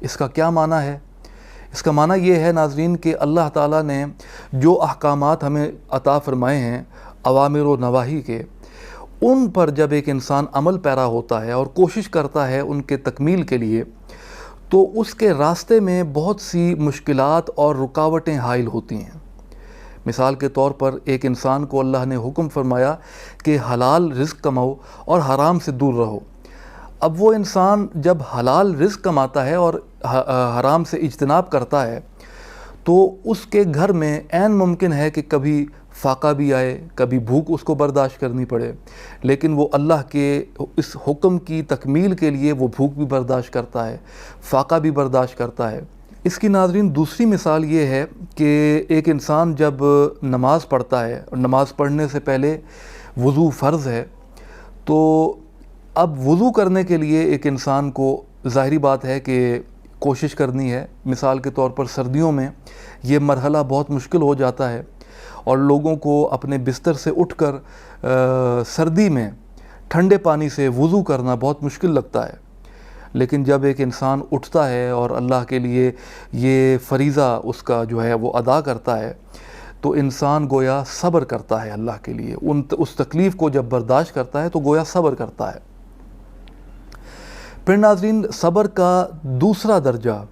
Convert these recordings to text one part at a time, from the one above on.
اس کا کیا معنی ہے؟ اس کا معنی یہ ہے ناظرین کہ اللہ تعالیٰ نے جو احکامات ہمیں عطا فرمائے ہیں اوامر و نواہی کے، ان پر جب ایک انسان عمل پیرا ہوتا ہے اور کوشش کرتا ہے ان کے تکمیل کے لیے، تو اس کے راستے میں بہت سی مشکلات اور رکاوٹیں حائل ہوتی ہیں۔ مثال کے طور پر ایک انسان کو اللہ نے حکم فرمایا کہ حلال رزق کماؤ اور حرام سے دور رہو۔ اب وہ انسان جب حلال رزق کماتا ہے اور حرام سے اجتناب کرتا ہے تو اس کے گھر میں عین ممکن ہے کہ کبھی فاقہ بھی آئے، کبھی بھوک اس کو برداشت کرنی پڑے، لیکن وہ اللہ کے اس حکم کی تکمیل کے لیے وہ بھوک بھی برداشت کرتا ہے، فاقہ بھی برداشت کرتا ہے۔ اس کی ناظرین دوسری مثال یہ ہے کہ ایک انسان جب نماز پڑھتا ہے اور نماز پڑھنے سے پہلے وضو فرض ہے، تو اب وضو کرنے کے لیے ایک انسان کو ظاہری بات ہے کہ کوشش کرنی ہے۔ مثال کے طور پر سردیوں میں یہ مرحلہ بہت مشکل ہو جاتا ہے اور لوگوں کو اپنے بستر سے اٹھ کر سردی میں ٹھنڈے پانی سے وضو کرنا بہت مشکل لگتا ہے، لیکن جب ایک انسان اٹھتا ہے اور اللہ کے لیے یہ فریضہ اس کا جو ہے وہ ادا کرتا ہے تو انسان گویا صبر کرتا ہے اللہ کے لیے، اس تکلیف کو جب برداشت کرتا ہے تو گویا صبر کرتا ہے۔ پھر ناظرین صبر کا دوسرا درجہ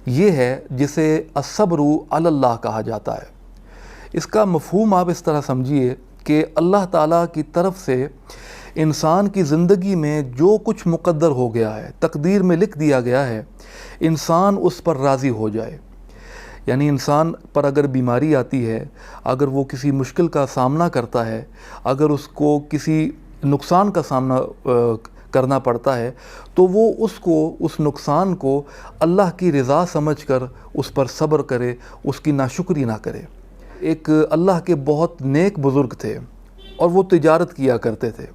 یہ ہے جسے الصبر علی اللہ کہا جاتا ہے۔ اس کا مفہوم آپ اس طرح سمجھیے کہ اللہ تعالیٰ کی طرف سے انسان کی زندگی میں جو کچھ مقدر ہو گیا ہے، تقدیر میں لکھ دیا گیا ہے، انسان اس پر راضی ہو جائے۔ یعنی انسان پر اگر بیماری آتی ہے، اگر وہ کسی مشکل کا سامنا کرتا ہے، اگر اس کو کسی نقصان کا سامنا کرنا پڑتا ہے، تو وہ اس نقصان کو اللہ کی رضا سمجھ کر اس پر صبر کرے، اس کی ناشکری نہ کرے۔ ایک اللہ کے بہت نیک بزرگ تھے اور وہ تجارت کیا کرتے تھے۔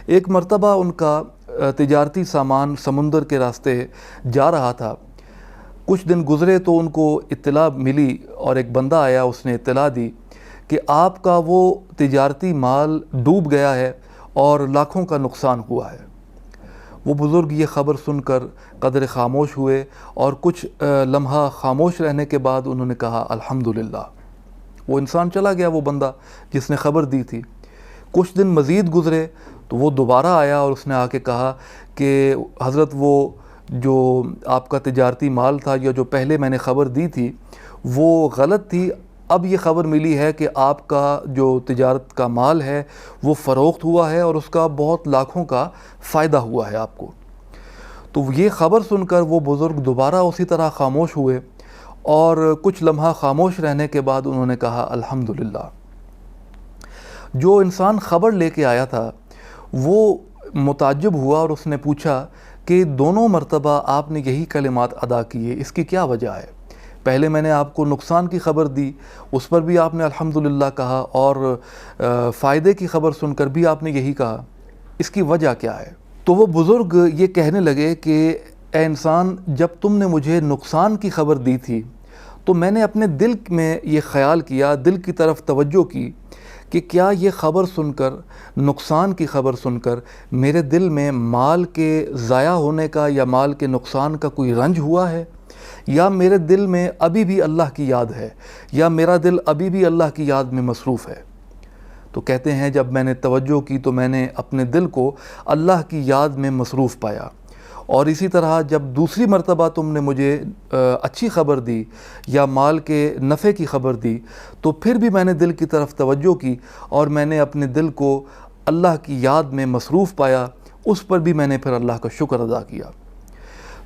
ایک مرتبہ ان کا تجارتی سامان سمندر کے راستے جا رہا تھا۔ کچھ دن گزرے تو ان کو اطلاع ملی اور ایک بندہ آیا، اس نے اطلاع دی کہ آپ کا وہ تجارتی مال ڈوب گیا ہے اور لاکھوں کا نقصان ہوا ہے۔ وہ بزرگ یہ خبر سن کر قدر خاموش ہوئے اور کچھ لمحہ خاموش رہنے کے بعد انہوں نے کہا الحمدللہ۔ وہ انسان چلا گیا، وہ بندہ جس نے خبر دی تھی۔ کچھ دن مزید گزرے تو وہ دوبارہ آیا اور اس نے آ کے کہا کہ حضرت وہ جو آپ کا تجارتی مال تھا یا جو پہلے میں نے خبر دی تھی وہ غلط تھی، اب یہ خبر ملی ہے کہ آپ کا جو تجارت کا مال ہے وہ فروخت ہوا ہے اور اس کا بہت لاکھوں کا فائدہ ہوا ہے آپ کو۔ تو یہ خبر سن کر وہ بزرگ دوبارہ اسی طرح خاموش ہوئے اور کچھ لمحہ خاموش رہنے کے بعد انہوں نے کہا الحمدللہ۔ جو انسان خبر لے کے آیا تھا وہ متعجب ہوا اور اس نے پوچھا کہ دونوں مرتبہ آپ نے یہی کلمات ادا کیے، اس کی کیا وجہ ہے؟ پہلے میں نے آپ کو نقصان کی خبر دی، اس پر بھی آپ نے الحمدللہ کہا، اور فائدے کی خبر سن کر بھی آپ نے یہی کہا، اس کی وجہ کیا ہے؟ تو وہ بزرگ یہ کہنے لگے کہ اے انسان، جب تم نے مجھے نقصان کی خبر دی تھی تو میں نے اپنے دل میں یہ خیال کیا، دل کی طرف توجہ کی کہ کیا یہ خبر سن کر، نقصان کی خبر سن کر میرے دل میں مال کے ضائع ہونے کا یا مال کے نقصان کا کوئی رنج ہوا ہے، یا میرے دل میں ابھی بھی اللہ کی یاد ہے، یا میرا دل ابھی بھی اللہ کی یاد میں مصروف ہے؟ تو کہتے ہیں جب میں نے توجہ کی تو میں نے اپنے دل کو اللہ کی یاد میں مصروف پایا، اور اسی طرح جب دوسری مرتبہ تم نے مجھے اچھی خبر دی یا مال کے نفع کی خبر دی تو پھر بھی میں نے دل کی طرف توجہ کی اور میں نے اپنے دل کو اللہ کی یاد میں مصروف پایا، اس پر بھی میں نے پھر اللہ کا شکر ادا کیا۔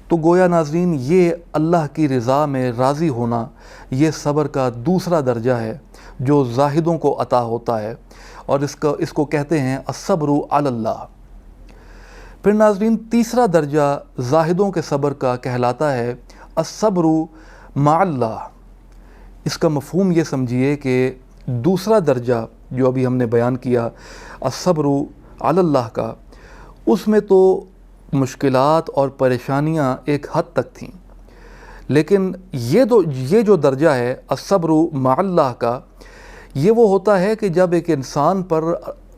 تو گویا ناظرین یہ اللہ کی رضا میں راضی ہونا یہ صبر کا دوسرا درجہ ہے جو زاہدوں کو عطا ہوتا ہے، اور اس کو کہتے ہیں الصبر علی اللہ۔ پھر ناظرین تیسرا درجہ زاہدوں کے صبر کا کہلاتا ہے الصبر مع اللہ۔ اس کا مفہوم یہ سمجھیے کہ دوسرا درجہ جو ابھی ہم نے بیان کیا الصبر علی اللہ کا، اس میں تو مشکلات اور پریشانیاں ایک حد تک تھیں، لیکن یہ جو درجہ ہے الصبر مع اللہ کا، یہ وہ ہوتا ہے کہ جب ایک انسان پر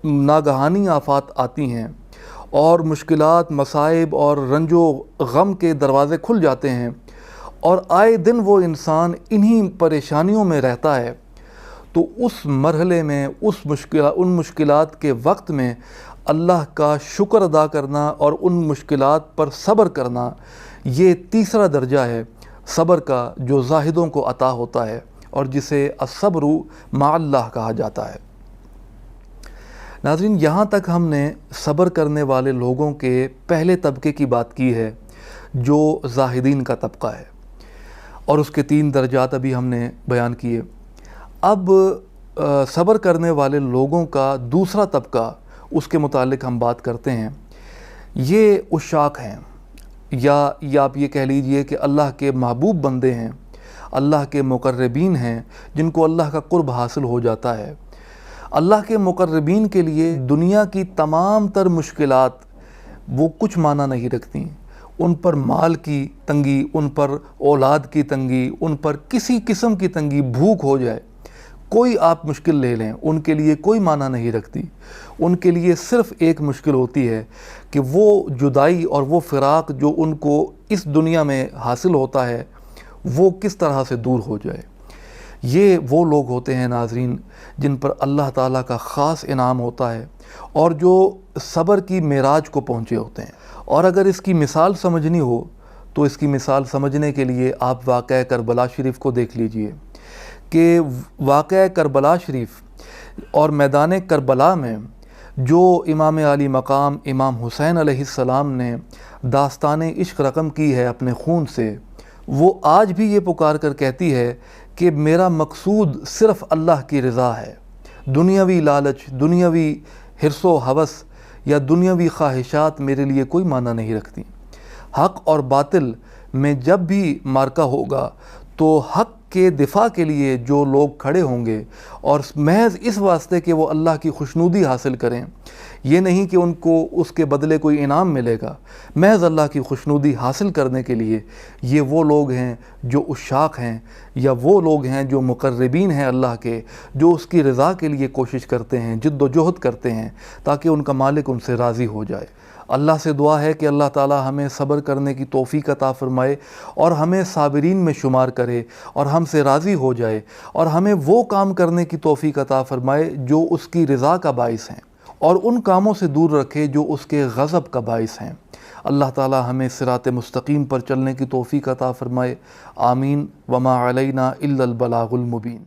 ناگہانی آفات آتی ہیں اور مشکلات، مصائب اور رنج و غم کے دروازے کھل جاتے ہیں، اور آئے دن وہ انسان انہی پریشانیوں میں رہتا ہے، تو اس مرحلے میں ان مشکلات کے وقت میں اللہ کا شکر ادا کرنا اور ان مشکلات پر صبر کرنا، یہ تیسرا درجہ ہے صبر کا، جو زاہدوں کو عطا ہوتا ہے اور جسے الصبر مع اللہ کہا جاتا ہے۔ ناظرین، یہاں تک ہم نے صبر کرنے والے لوگوں کے پہلے طبقے کی بات کی ہے جو زاہدین کا طبقہ ہے، اور اس کے 3 درجات ابھی ہم نے بیان کیے۔ اب صبر کرنے والے لوگوں کا دوسرا طبقہ، اس کے متعلق ہم بات کرتے ہیں۔ یہ عشاق ہیں، یا آپ یہ کہہ لیجئے کہ اللہ کے محبوب بندے ہیں، اللہ کے مقربین ہیں، جن کو اللہ کا قرب حاصل ہو جاتا ہے۔ اللہ کے مقربین کے لیے دنیا کی تمام تر مشکلات وہ کچھ معنی نہیں رکھتی۔ ان پر مال کی تنگی، ان پر اولاد کی تنگی، ان پر کسی قسم کی تنگی، بھوک ہو جائے، کوئی آپ مشکل لے لیں، ان کے لیے کوئی معنی نہیں رکھتی۔ ان کے لیے صرف ایک مشکل ہوتی ہے کہ وہ جدائی اور وہ فراق جو ان کو اس دنیا میں حاصل ہوتا ہے، وہ کس طرح سے دور ہو جائے۔ یہ وہ لوگ ہوتے ہیں ناظرین جن پر اللہ تعالیٰ کا خاص انعام ہوتا ہے، اور جو صبر کی معراج کو پہنچے ہوتے ہیں۔ اور اگر اس کی مثال سمجھنی ہو تو اس کی مثال سمجھنے کے لیے آپ واقعہ کربلا شریف کو دیکھ لیجئے کہ واقعہ کربلا شریف اور میدان کربلا میں جو امام علی مقام امام حسین علیہ السلام نے داستان عشق رقم کی ہے اپنے خون سے، وہ آج بھی یہ پکار کر کہتی ہے کہ میرا مقصود صرف اللہ کی رضا ہے۔ دنیاوی لالچ، دنیاوی حرص و ہوس یا دنیاوی خواہشات میرے لیے کوئی معنی نہیں رکھتی۔ حق اور باطل میں جب بھی مارکا ہوگا تو حق کے دفاع کے لیے جو لوگ کھڑے ہوں گے، اور محض اس واسطے کہ وہ اللہ کی خوشنودی حاصل کریں، یہ نہیں کہ ان کو اس کے بدلے کوئی انعام ملے گا، محض اللہ کی خوشنودی حاصل کرنے کے لیے یہ وہ لوگ ہیں جو عشاق ہیں، یا وہ لوگ ہیں جو مقربین ہیں اللہ کے، جو اس کی رضا کے لیے کوشش کرتے ہیں، جد و جہد کرتے ہیں تاکہ ان کا مالک ان سے راضی ہو جائے۔ اللہ سے دعا ہے کہ اللہ تعالی ہمیں صبر کرنے کی توفیق عطا فرمائے، اور ہمیں صابرین میں شمار کرے، اور ہم سے راضی ہو جائے، اور ہمیں وہ کام کرنے کی توفیق عطا فرمائے جو اس کی رضا کا باعث ہیں، اور ان کاموں سے دور رکھے جو اس کے غضب کا باعث ہیں۔ اللہ تعالی ہمیں صراط مستقیم پر چلنے کی توفیق عطا فرمائے۔ آمین۔ وما علینا الا البلاغ المبین۔